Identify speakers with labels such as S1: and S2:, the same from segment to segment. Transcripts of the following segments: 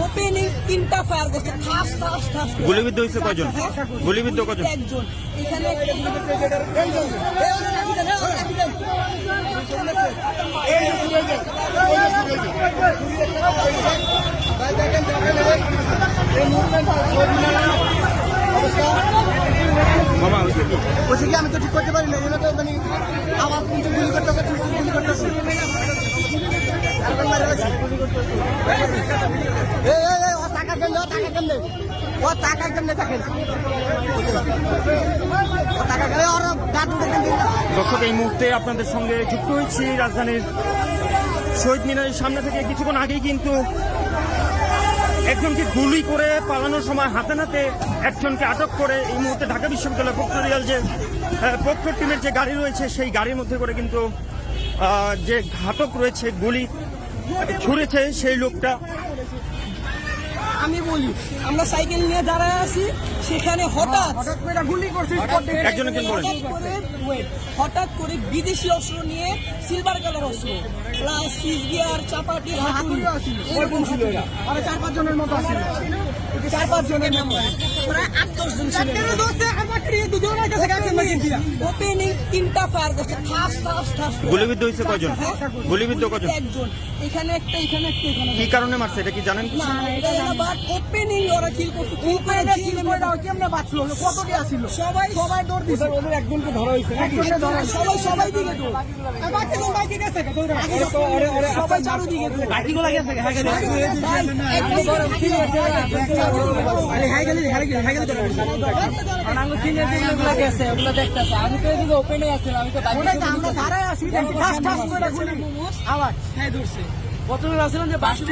S1: Opening তিনটা fire করছে, ঠাস ঠাস ঠাস।
S2: গুলিবিদ্ধ হয়েছে কয়জন? গুলিবিদ্ধ কয়জন?
S1: একজন। এখানে
S2: মামা
S3: বলছি কি আমি তো ঠিক করতে পারি না, এগুলো তো মানে আবার কিন্তু গুলি করতেছে, গুলি করতেছে। ও টাকা কেন, ও টাকা কেন, ও টাকা কেন থাকেন, ও টাকা কেন, ওর দাদু দেখেন।
S2: দর্শক, এই মুহূর্তে আপনাদের সঙ্গে যুক্ত হয়েছি রাজধানীর শহীদ মিনারের সামনে থেকে। কিছুক্ষণ আগেই কিন্তু একজনকে গুলি করে পালানোর সময় হাতে নাতে একজনকে আটক করে এই মুহূর্তে ঢাকা বিশ্ববিদ্যালয় প্রক্টোরিয়াল যে প্রক্টর টিমের যে গাড়ি রয়েছে সেই গাড়ির মধ্যে করে কিন্তু যে ঘাতক রয়েছে গুলি ছুঁড়েছে সেই লোকটা।
S1: আমি বলি, আমরা সাইকেল নিয়ে দাঁড়ায় আছি, সেখানে হঠাৎ
S3: গুলি করছে,
S2: একজনকে বলেন
S1: হঠাৎ করে বিদেশি অস্ত্র নিয়ে, সিলভার কালার অস্ত্র প্লাস সুইচ গিয়ার, চাপাটি, হাতুড়ি এরকম ছিল।
S3: আর 4-5 জনের মতো আছে,
S1: 4-5 জনের মতো, প্রায় 8-10 জন ছিল। ওপেনিং তিনটা ফায়ার করছে, ঠাস ঠাস ঠাস।
S2: গুলিবিদ্ধ হয়েছে কয়জন? গুলিবিদ্ধ কয়জন?
S1: একজন। এখানে একটা, এখানে একটা, এখানে
S2: কি কারণে মারছে এটা কি জানেন?
S1: না, এটা বাট ওপেনিং ওরা কিল করছে।
S3: কি করে কিল করে দাও, কেমনে বাঁচলো, কত কে আসিল,
S1: সবাই
S3: সবাই দৌড় দিছে,
S1: ওদের একজনকে ধরা হয়েছে, একজনকে ধরা, সবাই দিকে দৌড়।
S3: বাকি তো বাইকে গেছে,
S1: সবাই চারুদিকে দৌড়।
S3: বাকিগুলো গেছে,
S1: ভাই, একদম
S3: আমরা ধারায় আসি, ঠাস ঠাস করে গুলি আওয়াজ ধরছে।
S1: কতজন আসলেন যে বাসে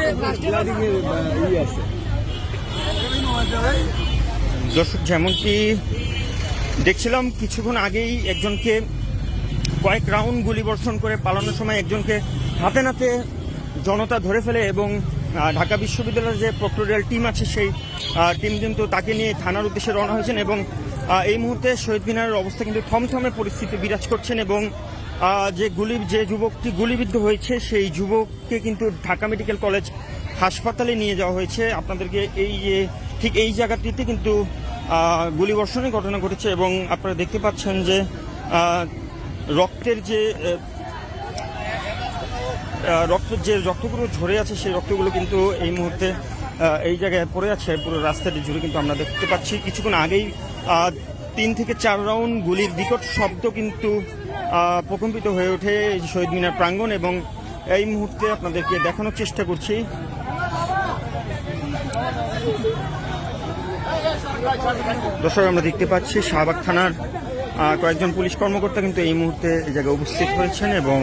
S2: দর্শক, যেমনটি দেখছিলাম কিছুক্ষণ আগেই একজনকে কয়েক রাউন্ড গুলি বর্ষণ করে পালানোর সময় একজনকে হাতে নাতে জনতা ধরে ফেলে এবং ঢাকা বিশ্ববিদ্যালয়ের যে প্রক্টোরিয়াল টিম আছে সেই টিম কিন্তু তাকে নিয়ে থানার উদ্দেশ্যে রওনা হয়েছেন এবং এই মুহূর্তে শহীদ মিনারের অবস্থা কিন্তু থমথমে পরিস্থিতি বিরাজ করছেন এবং যে যুবকটি গুলিবিদ্ধ হয়েছে সেই যুবককে কিন্তু ঢাকা মেডিকেল কলেজ হাসপাতালে নিয়ে যাওয়া হয়েছে। আপনাদেরকে ঠিক এই জায়গাটিতে কিন্তু গুলিবর্ষণের ঘটনা ঘটেছে এবং আপনারা দেখতে পাচ্ছেন যে রক্তের যে রক্তগুলো ঝরে আছে সেই রক্তগুলো কিন্তু এই মুহূর্তে এই জায়গায় পড়ে আছে পুরো রাস্তাটি জুড়ে কিন্তু আমরা দেখতে পাচ্ছি। কিছুক্ষণ আগেই 3 থেকে 4 রাউন্ড গুলির বিকট শব্দ কিন্তু প্রকম্পিত হয়ে ওঠে শহীদ মিনার প্রাঙ্গণ এবং এই মুহূর্তে আপনাদেরকে দেখানোর চেষ্টা করছি। দর্শক, আমরা দেখতে পাচ্ছি শাহবাগ থানার কয়েকজন পুলিশ কর্মকর্তা কিন্তু এই মুহূর্তে এই জায়গায় উপস্থিত হয়েছেন এবং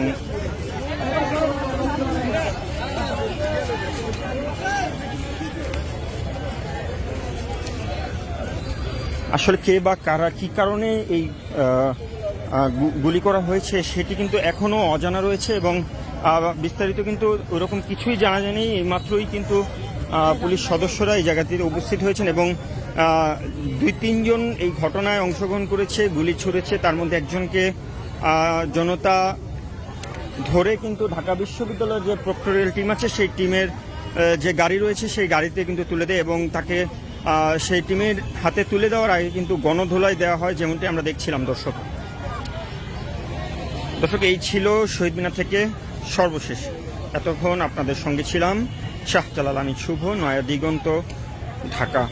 S2: আসলে কে বা কারা কি কারণে এই গুলি করা হয়েছে সেটি কিন্তু এখনো অজানা রয়েছে এবং বিস্তারিত কিন্তু ওইরকম কিছুই জানা যায়নি। এইমাত্রই কিন্তু পুলিশ সদস্যরা এই জায়গাটিতে উপস্থিত হয়েছেন এবং 2-3 জন এই ঘটনায় অংশগ্রহণ করেছে, গুলি ছুড়েছে। তার মধ্যে একজনকে জনতা ধরে কিন্তু ঢাকা বিশ্ববিদ্যালয়ের যে প্রক্টোরিয়াল টিম আছে সেই টিমের যে গাড়ি রয়েছে সেই গাড়িতে কিন্তু তুলে দেয় এবং তাকে সেই টিমের হাতে তুলে দেওয়ার আগে কিন্তু গণধোলাই দেওয়া হয়, যেমনটি আমরা দেখছিলাম। দর্শক, এই ছিল শহীদ মিনার থেকে সর্বশেষ। এতক্ষণ আপনাদের সঙ্গে ছিলাম শাহজালাল, আমি শুভ, নয়া দিগন্ত, ঢাকা।